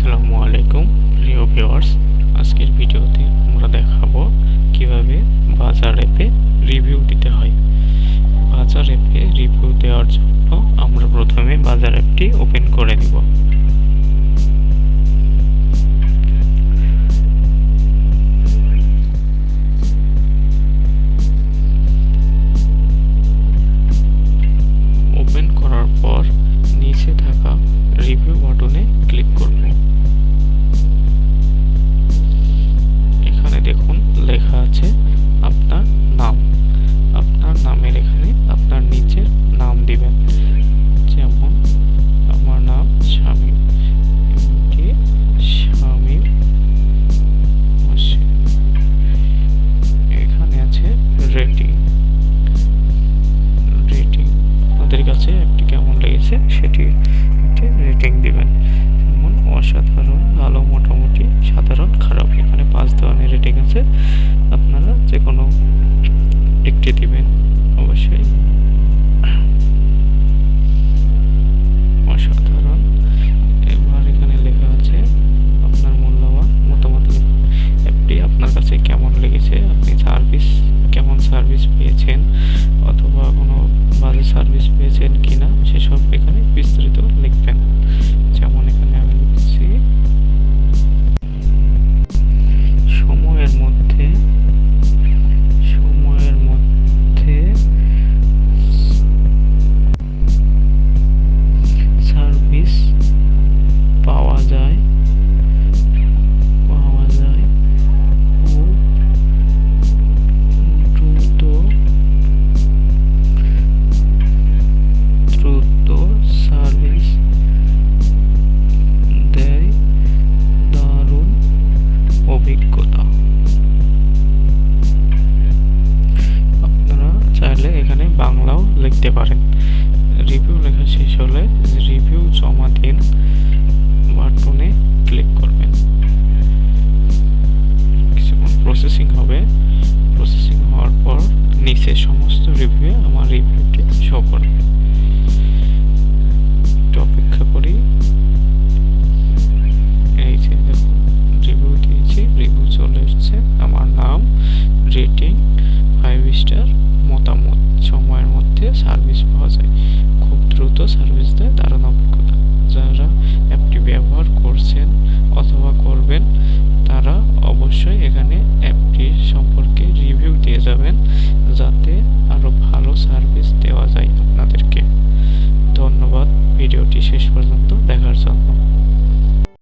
আসসালামু আলাইকুম প্রিয় ভিউয়ার্স, আজকের ভিডিওতে আমরা দেখাবো কিভাবে বাজার অ্যাপে রিভিউ দিতে হয়। বাজার অ্যাপে রিভিউ দেওয়ার জন্য আমরা প্রথমে বাজার অ্যাপটি ওপেন করে নিব। ওপেন করার পর নিচে থাকা রিভিউ বাটনে ক্লিক করব। এখানে দেখুন লেখা আছে আপনার নাম। আপনার নামের এখানে আপনার নিচের নাম দিবেন, যেমন আমার নাম শামীম। শামীম এখানে আছে রেটিং। আপনাদের কাছে একটি কেমন লেগেছে সেটি রেটিং দিবেন, যেমন অসাধারণ, ভালো, মোটামুটি, সাধারণ, খারাপ। এখানে 5 ধরনের রেটিং আছে, আপনারা যে কোনো একটি দিবেন অবশ্যই। অসাধারণ। এবার এখানে লেখা আছে আপনার মূল্যবান মতামত লিখুন। অ্যাপটি আপনার কাছে কেমন লেগেছে, আপনি কেমন সার্ভিস পেয়েছেন অথবা কোনো বাজে সার্ভিস পেয়েছেন কিনা সেসব এখানে বিস্তারিত লিখবেন। যেমন এখানে আমি লিখছি সময়ের মধ্যে সার্ভিস পাওয়া যায় ও দ্রুত সার্ভিস দেয়, দারুণ অভিজ্ঞতা। আপনারা চাইলে এখানে বাংলাও লিখতে পারেন। রিভিউ লেখা শেষ হলে রিভিউ জমা দিন বাটনে ক্লিক করবেন। কিছুক্ষণ প্রসেসিং হবে। প্রসেসিং হওয়ার পর নিচে সমস্ত রিভিউ আমার রিভিউটি শো করবে। একটু অপেক্ষা করি। এই যে দেখুন রিভিউ দিয়েছি, রিভিউ চলে এসছে। আমার নাম, রেটিং 5 স্টার, মতামত, সময়ের মধ্যে সার্ভিস পাওয়া যায়, খুব দ্রুত সার্ভিস দেয়, দারুণ অভিজ্ঞতা। যারা অ্যাপটি ব্যবহার করছেন অথবা করবেন তারা অবশ্যই এখানে অ্যাপটির সম্পর্কে রিভিউ দিয়ে যাবেন, যাতে আরও ভালো সার্ভিস দেওয়া যায় আপনাদেরকে। ধন্যবাদ ভিডিওটি শেষ পর্যন্ত দেখার জন্য।